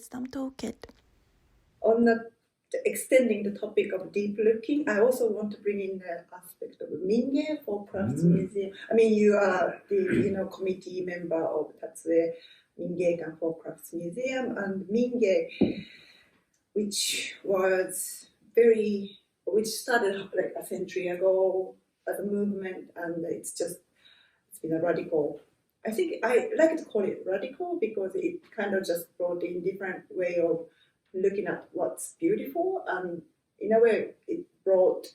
Wisdom Toolkit. On extending the topic of deep looking, I also want to bring in the aspect of Mingei for Crafts Museum. I mean, you are the committee member of Tomo Mingei for Crafts Museum, and Mingei, which started like a century ago as a movement, and it's been a radical. I think I like to call it radical because it kind of just brought in different way of looking at what's beautiful, and in a way it brought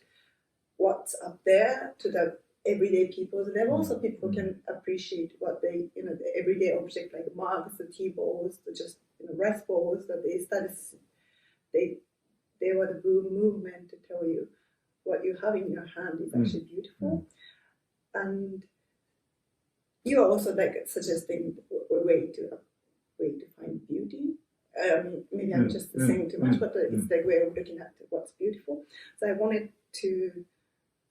what's up there to the everyday people's level, so people can appreciate what they, the everyday object like mugs, the tea bowls, just rice bowls that they started. They were the boom movement to tell you what you have in your hand is actually beautiful, and you are also like suggesting a way to find beauty. I mean, maybe I'm just saying too much, but it's the way of looking at what's beautiful. So I wanted to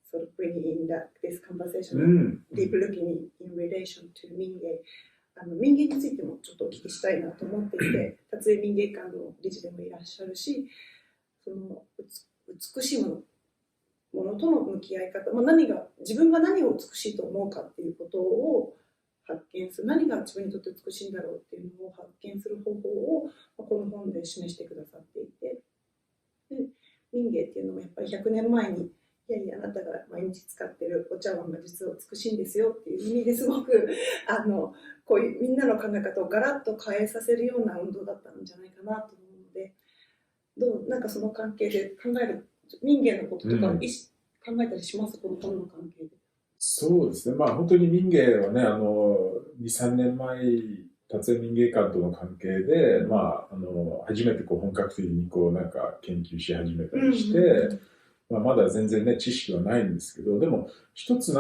sort of bring in this conversation, deep looking in relation to Mingei. 民芸についてもちょっとお聞きしたいなと思っていて、多津衛民芸館の理事でもいらっしゃるし、その美しいものとの向き合い方、自分が何を美しいと思うかっていうことを発見する、何が自分にとって美しいんだろうっていうのを発見する方法をこの本で示してくださっていて、で民芸っていうのもやっぱり100年前にいやあなたが毎日使ってるお茶碗が実は美しいんですよっていう意味ですごくこういうみんなの考え方をガラッと変えさせるような運動だったんじゃないかなと思うので、なんかその関係で考える民芸のこととか考えたりします？この本の関係で。そうですね。本当に民芸はね、2、3年前、多津衛民芸館との関係で、初めて本格的に研究し始めたりして、まだ全然ね、知識はないんですけど、でも一つ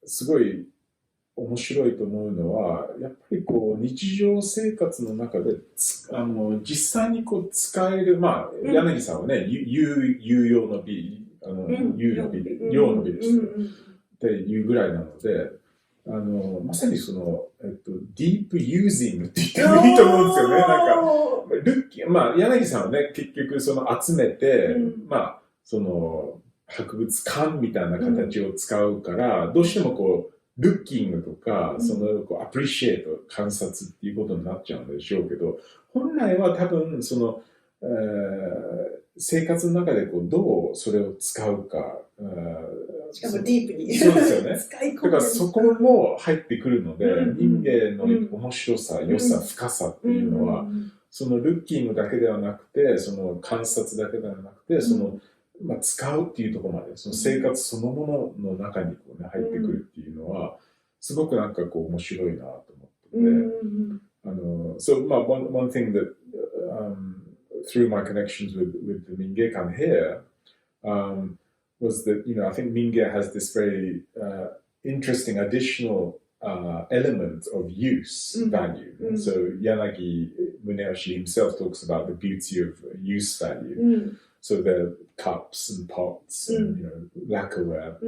すごい面白いと思うのは、やっぱり日常生活の中で、実際に使える、柳さんはね、有用の美、有の美、用の美です。っていうぐらいなので、まさにディープユージングって言ってもいいと思うんですよね。柳さんはね、結局集めて、博物館みたいな形を使うから、どうしてもルッキングとか、アプリシエイト、観察っていうことになっちゃうんでしょうけど、本来は多分、生活の中でどうそれを使うか、しかもディープに。そうですよね。使い込んで。だからそこも入ってくるので、人間の面白さ、良さ、深さっていうのは、ルッキングだけではなくて、観察だけではなくて、使うっていうところまで、生活そのものの中に入ってくるっていうのは、すごく面白いなと思ってて、one thing that through my connections with the Mingei here was that, I think Mingei has this very interesting additional element of use value. So Yanagi Muneyoshi himself talks about the beauty of use value. So the cups and pots and lacquerware.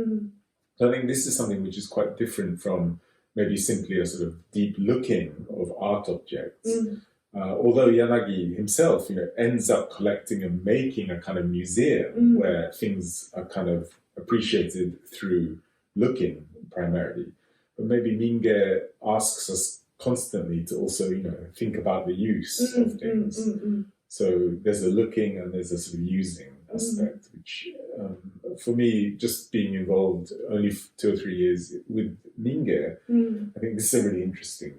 So I think this is something which is quite different from maybe simply a sort of deep looking of art objects. Although Yanagi himself, ends up collecting and making a kind of museum where things are kind of appreciated through looking primarily. But maybe Mingei asks us constantly to also, think about the use of things. So there's a looking and there's a sort of using aspect, which for me, just being involved only 2 or 3 years with Mingei, I think this is a really interesting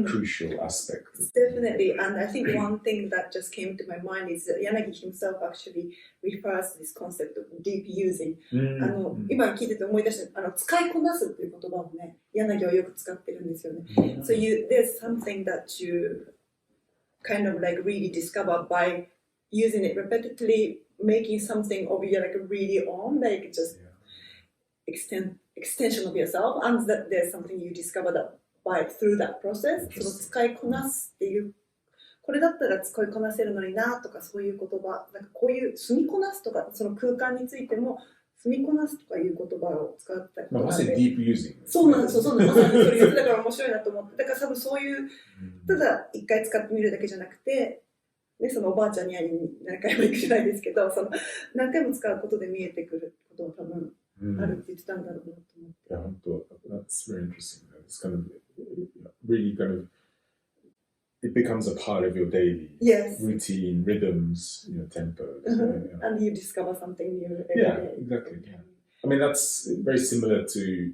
crucial aspect. Definitely, and I think one thing that just came to my mind is that Yanagi himself actually refers to this concept of deep using. 今聞いてて思い出した、使いこなすっていう言葉をね、柳はよく使ってるんですよね。So there's something that you kind of really discover by using it repetitively, making something of you really on, just extension of yourself, and that there's something you discover that through that process. その使いこなすっていう、これだったら使いこなせるのになとか、そういう言葉、こういう住みこなすとか、その空間についても住みこなすとかいう言葉を使ったりとか。まさにディープユージング。そうなんですよ、そうなんです。まさにそれだから面白いなと思って、だから多分そういう、ただ一回使ってみるだけじゃなくて、ね、そのおばあちゃんに会いに何回も行くじゃないですけど、その何回も使うことで見えてくることは多分あるって言ってたんだろうなと思って。いや、本当、that's very interesting. It's kind of really kind of it becomes a part of your daily routine, rhythms, tempos. And you discover something new every day. Exactly. Yeah. I mean, that's very similar to,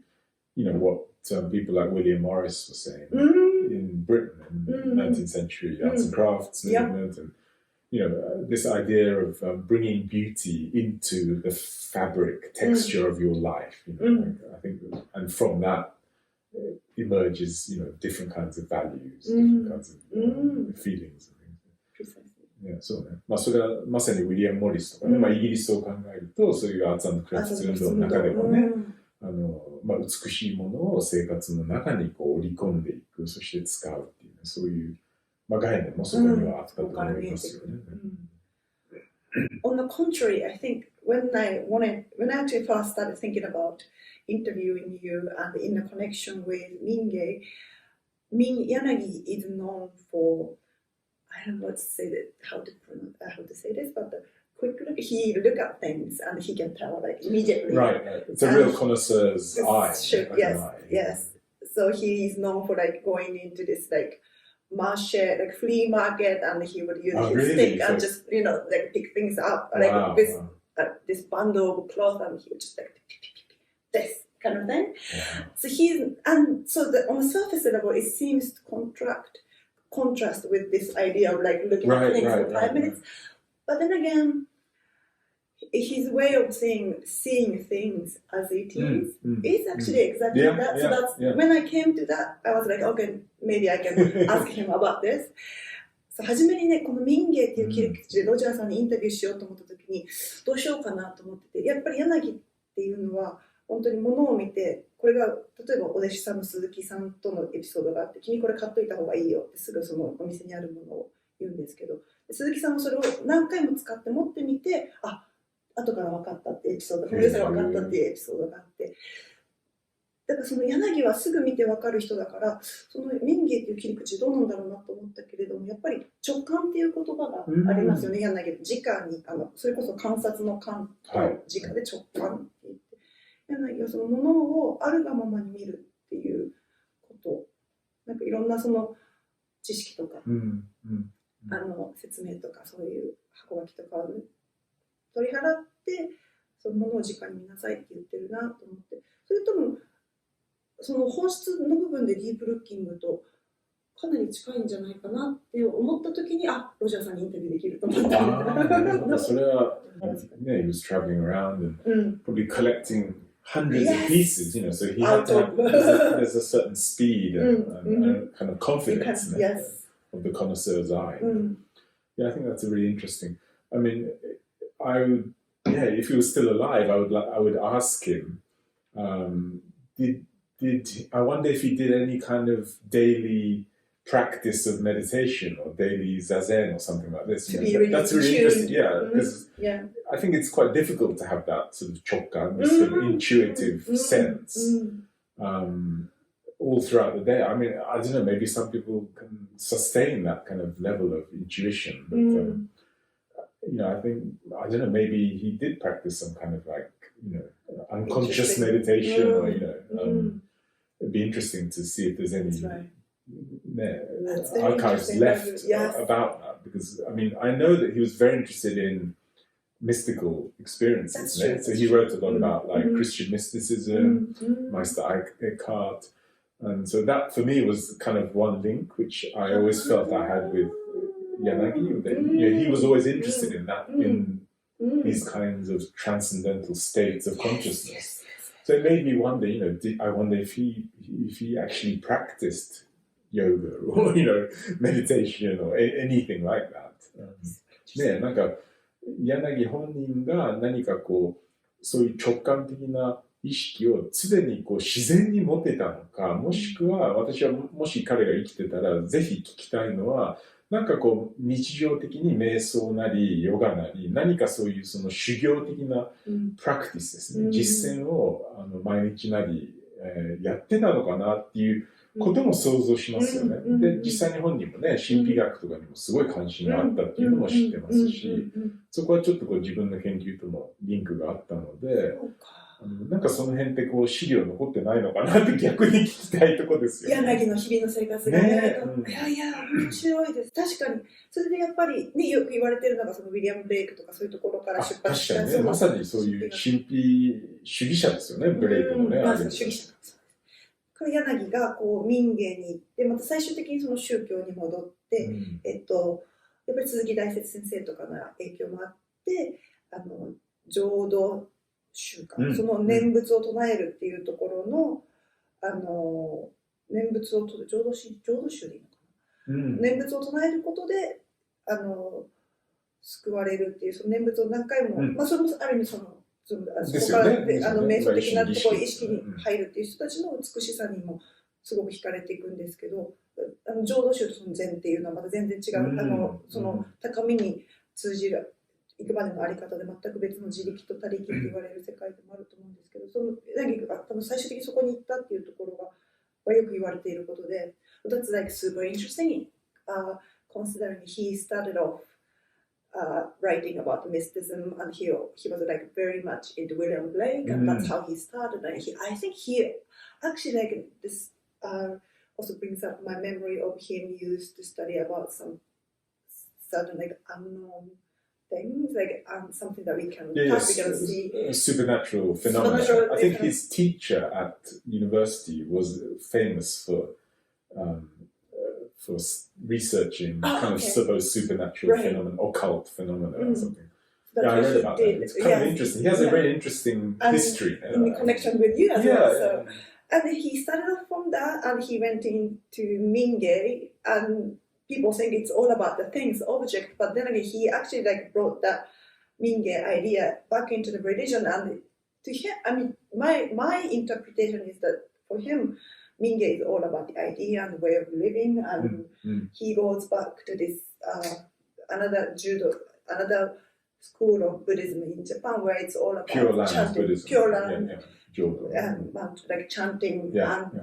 what people like William Morris were saying in Britain in the 19th century, arts and crafts movement, and this idea of bringing beauty into the fabric, texture of your life. I think, and from that emerges, different kinds of values, different kinds of feelings and things. Precisely. そうね。それはまさにウィリアム・モリスとかね、イギリスを考えると、そういうアーツ&クラフト運動の中でもね、美しいものを生活の中に織り込んでいく、そして使うっていう、そういう、概念もそこにはあったと思いますよね。On the contrary, I think when I actually first started thinking about interviewing you and in the connection with Mingei, Yanagi is known for, I don't know what to say that, how to say this, but quick look, he look at things and he can tell like immediately. Right. It's a real connoisseur's eye. Yes. So he is known for like going into this like marché, like flea market, and he would use his stick and just like pick things up like this bundle of cloth, and he would just like this kind of thing. So on the surface level, it seems to contrast with this idea of like looking at things for 5 minutes. But then again, his way of seeing things as it is actually exactly that. So that's when I came to that, I was like, okay, maybe I can ask him about this. 初めにね、この民芸っていう切り口でロジャーさんにインタビューしようと思った時にどうしようかなと思ってて、やっぱり柳っていうのは本当に物を見て、これが例えばお弟子さんの鈴木さんとのエピソードがあって、君これ買っといた方がいいよってすぐそのお店にあるものを言うんですけど、鈴木さんもそれを何回も使って持ってみて、後から分かったってエピソード、古さが分かったっていうエピソードがあって、だからその柳はすぐ見て分かる人だから、その民芸っていう切り口どうなんだろうなと思ったけれども、やっぱり直感っていう言葉がありますよね、柳。直にそれこそ観察の観と直で直感って言って、柳はそのものをあるがままに見るっていうこと、なんかいろんなその知識とか、説明とかそういう箱書きとかを取り払ってそのものを直に見なさいって言ってるなと思って、それともその本質の部分でディープルッキングとかなり近いんじゃないかなって思った時に、ロジャーさんにインタビューできると思った。それはね、he was traveling around and probably collecting hundreds of pieces, so he had to have, there's a certain speed and kind of confidence of the connoisseur's eye. Yeah, I think that's really interesting. I mean, if he was still alive, I would ask him, I wonder if he did any kind of daily practice of meditation or daily zazen or something like this. That's really interesting, because I think it's quite difficult to have that sort of chokkan, this sort of intuitive sense all throughout the day. I mean, I don't know, maybe some people can sustain that kind of level of intuition, but I think, I don't know, maybe he did practice some kind of like, unconscious meditation or, it'd be interesting to see if there's any archives left about that, because I mean, I know that he was very interested in mystical experiences. So he wrote a lot about like Christian mysticism, Meister Eckhart, and so that for me was kind of one link which I always felt I had with Yanagi. That, he was always interested in that, in these kinds of transcendental states of consciousness. So it made me wonder, I wonder if he actually practiced yoga or, meditation or anything like that. ね、なんか柳本人が何かそういう直感的な意識を常に自然に持てたのか、もしくは私はもし彼が生きてたらぜひ聞きたいのは、なんか日常的に瞑想なりヨガなり何かそういうその修行的なプラクティスですね、実践を毎日なり、やってたのかなっていうことも想像しますよね。で、実際に本人もね、神秘学とかにもすごい関心があったっていうのも知ってますし、そこはちょっとこう自分の研究とのリンクがあったので、なんかその辺ってこう資料残ってないのかなって逆に聞きたいところですよね。柳の日々の生活がね、いやいや、面白いです。確かに。それでやっぱりね、よく言われてるのが、そのウィリアム・ブレイクとかそういうところから出発した。確かにね、まさにそういう神秘主義者ですよね、ブレイクのね。主義者。柳がこう民芸に行って、また最終的にその宗教に戻って、やっぱり鈴木大拙先生とかの影響もあって、浄土宗か、その念仏を唱えるっていうところの、念仏を浄土宗でいいのかな、念仏を唱えることで救われるっていう、その念仏を何回も、まあそれもある意味そこから瞑想的なところ、意識に入るっていう人たちの美しさにもすごく惹かれていくんですけど、浄土宗とその禅っていうのはまた全然違う、その高みに通じる行くまでのあり方で全く別の自力と他力って言われる世界でもあると思うんですけど、その何かが最終的にそこに行ったっていうところがよく言われていることで、That's like super interesting, considering he started off.Writing about mysticism, and he was like very much into William Blake, and that's how he started. And I think he actually like this also brings up my memory of him used to study about some certain like unknown things, like something that we can see. Supernatural phenomena. I think his teacher at university was famous for researching kind of supernatural phenomena, occult phenomena or something. I read about that. It's kind of interesting. He has a very interesting history. In connection with you as well. So. And he started off from that, and he went into Mingei, and people think it's all about the things, object, but then again, he actually like brought that Mingei idea back into the religion, and to him, I mean, my interpretation is that for him, Mingei is all about the idea and the way of living, and he goes back to this another school of Buddhism in Japan, where it's all about Pure Land Buddhism. Pure Land, like chanting,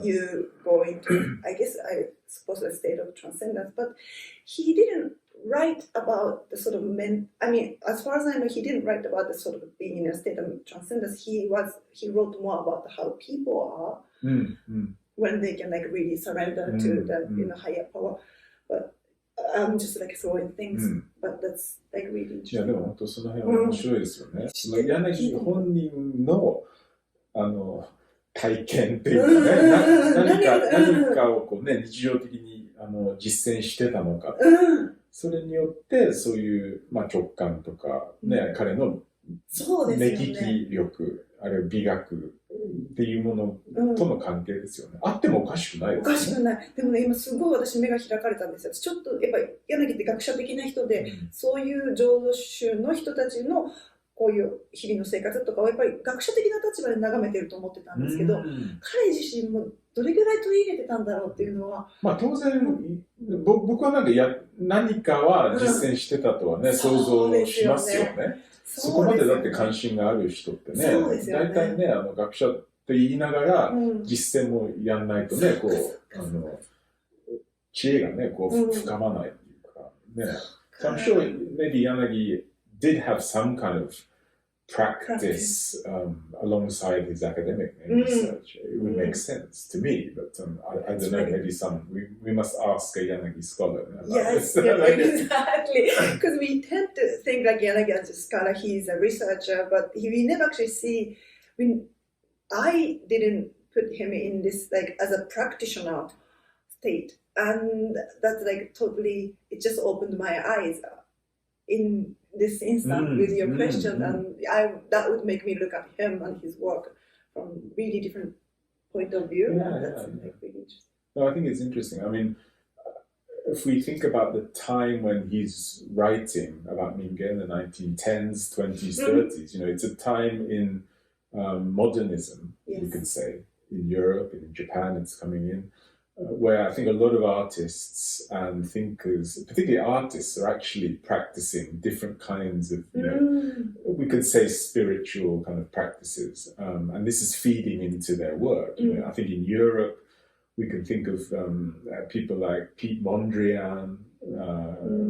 you go into, I suppose, a state of transcendence. But he didn't write about the sort of as far as I know, he didn't write about the sort of being in a state of transcendence. He wrote more about how people are. When they can like really surrender to the higher power, but I'm just like throwing things, but that's like really interesting. いやでも本当その辺は面白いですよね。その柳本人の体験っていうかね、何かをこうね日常的に実践してたのか、それによってそういう直感とかね、彼の目利き力、あるいは美学っていうものとの関係ですよね。あってもおかしくないですね。おかしくない。でもね、今すごい私目が開かれたんですよ。ちょっとやっぱり柳って学者的な人で、そういう浄土宗の人たちのこういう日々の生活とかをやっぱり学者的な立場で眺めてると思ってたんですけど、彼自身もどれぐらい取り入れてたんだろうっていうのは。当然、僕は何かは実践してたとはね、想像しますよね。そこまでだって関心がある人ってね、大体ね、学者って言いながら実践もやんないとね、こう、知恵がね、こう、深まないっていうか、ね。So I'm sure maybe Yanagi did have some kind of practice alongside his academic research. It would make sense to me, but I don't know, maybe we must ask a Yanagi scholar. Yes, exactly. Because we tend to think like Yanagi as a scholar, he's a researcher, but we never actually see, I didn't put him in this like as a practitioner state. And that's like totally, it just opened my eyes in this instant with your question, and that would make me look at him and his work from really different point of view. That's like really interesting. No, I think it's interesting. I mean, if we think about the time when he's writing about Mingei in the 1910s, 20s, 30s, you know, it's a time in modernism, you could say, in Europe and in Japan. It's coming in. Where I think a lot of artists and thinkers, particularly artists, are actually practicing different kinds of, you know, we could say spiritual kind of practices. And this is feeding into their work. You know, I think in Europe, we can think of people like Pete Mondrian,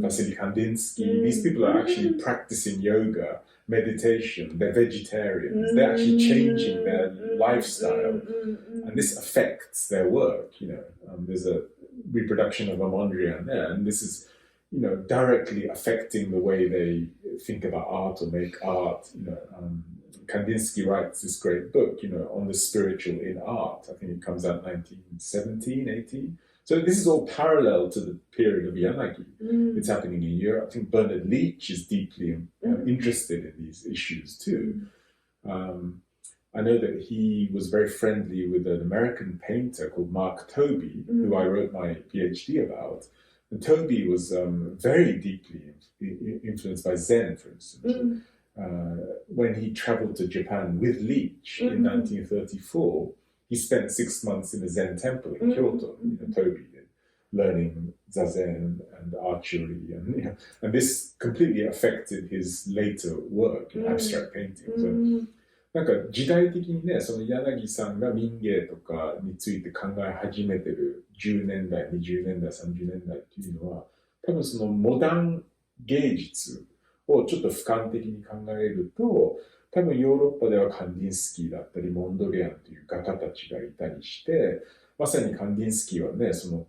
Vasily Kandinsky. These people are actually practicing yoga, meditation. They're vegetarians. They're actually changing their lifestyle, and this affects their work. There's a reproduction of a Mondrian there, and this is, directly affecting the way they think about art or make art. Kandinsky writes this great book, on the spiritual in art. I think it comes out 1917, 18. So this is all parallel to the period of Yanagi. It's happening in Europe. I think Bernard Leach is deeply interested in these issues too. I know that he was very friendly with an American painter called Mark Tobey, who I wrote my PhD about. And Tobey was very deeply influenced by Zen, for instance. When he traveled to Japan with Leach in 1934, he spent 6 months in a Zen temple in Kyoto, Toby did, learning zazen and archery, and this completely affected his later work in abstract painting. So, なんか時代的にね、その柳さんが民芸とかについて考え始めてる10年代、20年代、30年代っていうのは、多分そのモダン芸術をちょっと俯瞰的に考えると、多分ヨーロッパではカンディンスキーだったりモンドリアンという画家たちがいたりして、まさにカンディンスキーはね、その、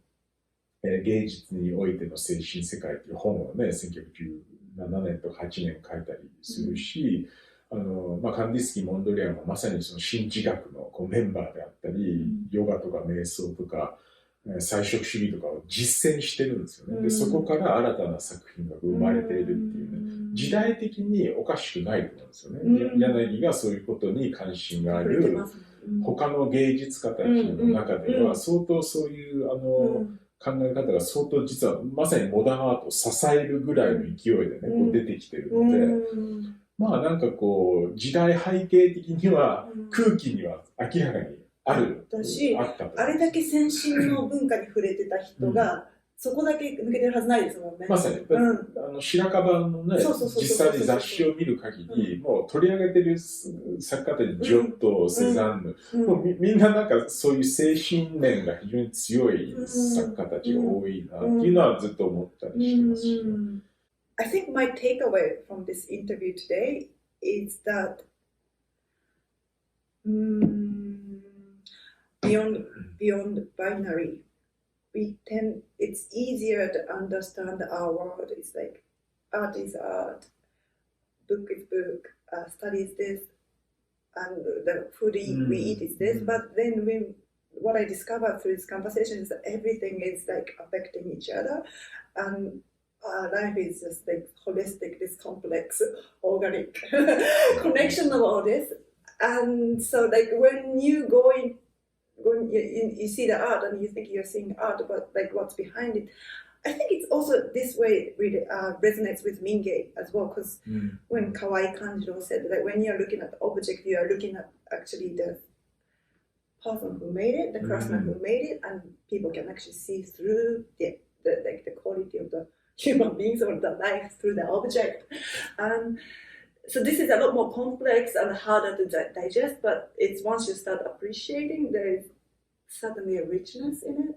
芸術においての精神世界という本をね、1917年とか8年書いたりするし、カンディンスキー、モンドリアンはまさにその神智学のメンバーであったり、ヨガとか瞑想とか、菜食主義とかを実践してるんですよね。で、そこから新たな作品が生まれているっていうね、時代的におかしくないと思うんですよね。柳がそういうことに関心がある、他の芸術家たちの中では相当そういう考え方が相当実はまさにモダンアートを支えるぐらいの勢いでね、こう出てきてるので、まあなんかこう時代背景的には空気には明らかにあるし、あれだけ先進の文化に触れてた人が、そこだけ抜けてるはずないですもんね。まさに、白樺のね、実際に雑誌を見る限り、もう取り上げてる作家たち、ジョット、セザンヌ、もうみんななんかそういう精神面が非常に強い作家たちが多いなっていうのはずっと思ったりしてますし、ね。I think my takeaway from this interview today is that beyond binary, it's easier to understand our world. It's like art is art, book is book, study is this, and the food we eat is this. But then what I discovered through this conversation is that everything is like affecting each other, and life is just like holistic, this complex, organic connection of all this. And so like when you see the art and you think you're seeing art, but like what's behind it, I think it's also this way really resonates with Mingei as well, because when Kawai Kanjiro said that when you're looking at the object, you are looking at actually the person who made it, the craftsman who made it, and people can actually see through the quality of the human beings or the life through the object. So this is a lot more complex and harder to digest, but it's once you start appreciating, there is suddenly a richness in it.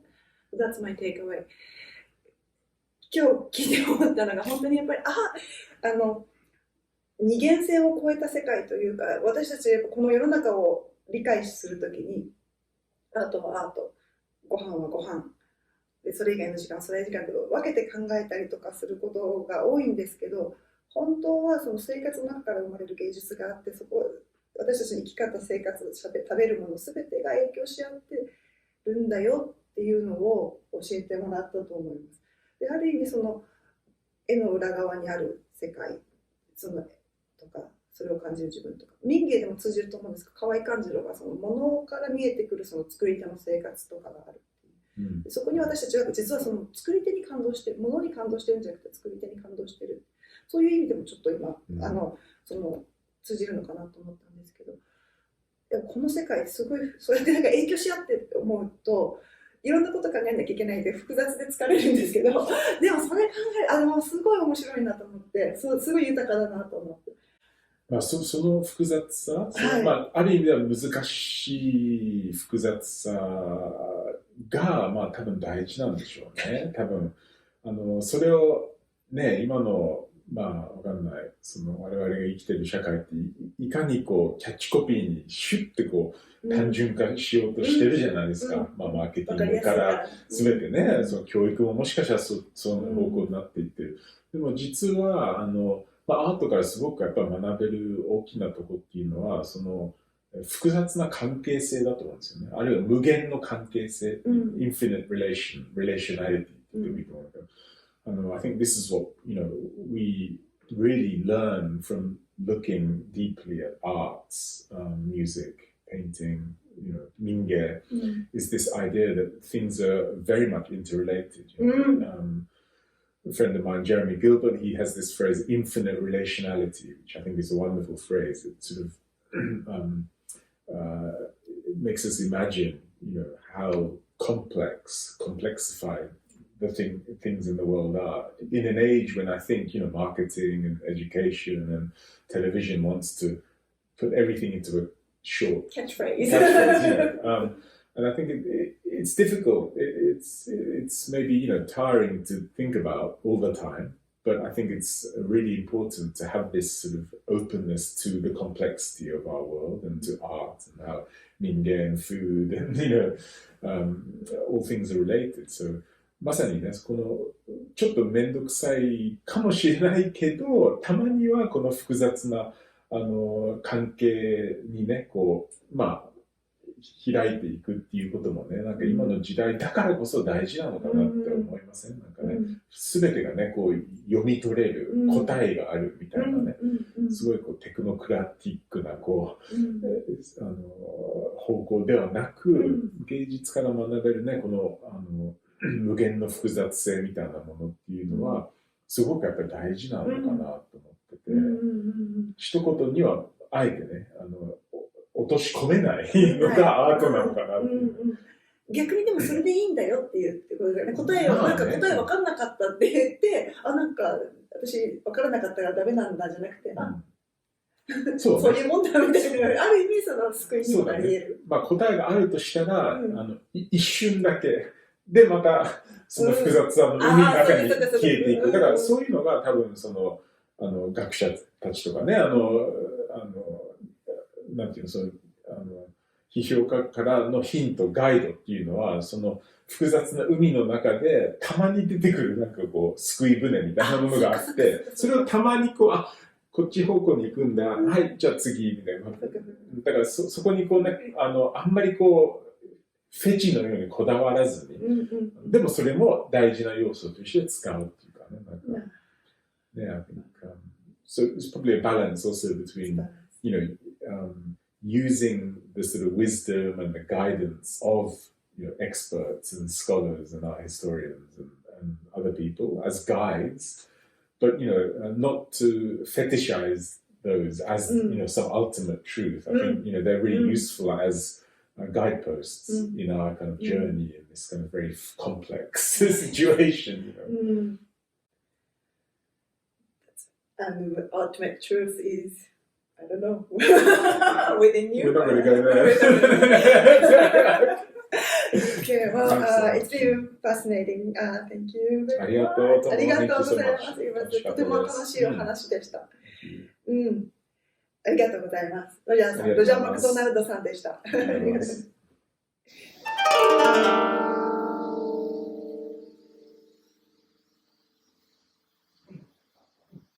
That's my takeaway. 今日聞いて思ったのが本当にやっぱり二元性を超えた世界というか、私たちこの世の中を理解するときにアートはアート、ご飯はご飯で、それ以外の時間はそれ以外の時間と分けて考えたりとかすることが多いんですけど、本当はその生活の中から生まれる芸術があって、そこ私たちの生き方、生活、食べるもの全てが影響し合ってるんだよっていうのを教えてもらったと思います。で、ある意味その絵の裏側にある世界、そのとかそれを感じる自分とか、民芸でも通じると思うんですが、河合勘次郎がそのものから見えてくるその作り手の生活とかがあるっていう、そこに私たちは実はその作り手に感動してる、ものに感動してるんじゃなくて作り手に感動してる、そういう意味でもちょっと今、その通じるのかなと思ったんですけど、でもこの世界すごいそれでなんか影響し合ってって思うと、いろんなこと考えなきゃいけないんで複雑で疲れるんですけど、でもそれ考えすごい面白いなと思って、すごい豊かだなと思って。その複雑さ、ある意味では難しい複雑さが、まあ多分大事なんでしょうね。多分、それをね、今の、まあわかんない、我々が生きてる社会っていかにこう、キャッチコピーにシュッてこう、単純化しようとしてるじゃないですか。まあマーケティングから全てね、その教育ももしかしたらその方向になっていってる。でも実は、まあ、アートからすごくやっぱ学べる大きなとこっていうのは、複雑な関係性だと思うんですよね。あるいは無限の関係性、infinite relationality って言うと思うんだけど、I think this is what, we really learn from looking deeply at arts, music, painting, Mingei, is this idea that things are very much interrelated. A friend of mine, Jeremy Gilbert, he has this phrase, infinite relationality, which I think is a wonderful phrase. It sort of it makes us imagine, how complexified the things in the world are. In an age when I think, marketing and education and television wants to put everything into a short catchphrase. And I think it's difficult. It's maybe tiring to think about all the time. But I think it's really important to have this sort of openness to the complexity of our world and to art and how Mingei and food and all things are related. So まさにね、このちょっとめんどくさいかもしれないけど、たまにはこの複雑な関係にね、こうまあ開いていくっていうこともね、なんか今の時代だからこそ大事なのかなって思いません？なんかね、すべてがね、こう読み取れる答えがあるみたいなね、すごいこうテクノクラティックなこう、方向ではなく、芸術から学べるね、この無限の複雑性みたいなものっていうのは、すごくやっぱり大事なのかなと思ってて、一言にはあえてね、落とし込めないのがアートなのかなっていう。逆にでもそれでいいんだよっていうことだね。答え分かんなかったって言って、なんか私分からなかったからダメなんだじゃなくて、そういうもんだみたいな、ある意味救いになり得る。まあ答えがあるとしたら、一瞬だけでまたその複雑さの海の中に消えていく。だからそういうのが多分学者たちとかね、なんていうの、批評家からのヒント、ガイドっていうのは、その複雑な海の中でたまに出てくるなんかこう、救い船みたいなものがあって、それをたまにこう、こっち方向に行くんだ、はい、じゃあ次、みたいな。だからそこにこうね、あんまりこう、フェチのようにこだわらずに、でもそれも大事な要素として使うっていうかね、なんか、ね、I think, so it's probably a balance also between, using the sort of wisdom and the guidance of experts and scholars and art historians and other people as guides, but not to fetishize those as some ultimate truth. I think they're really useful as guideposts in our kind of journey in this kind of very complex situation. And the ultimate truth is, I don't know, within you. We're not going to go there. Okay, well, it's been fascinating. Thank you very much. ありがとうございます。とても楽しいお話でした。ありがとうございます。ロジャーさん、ロジャー・マクドナルドさんでした。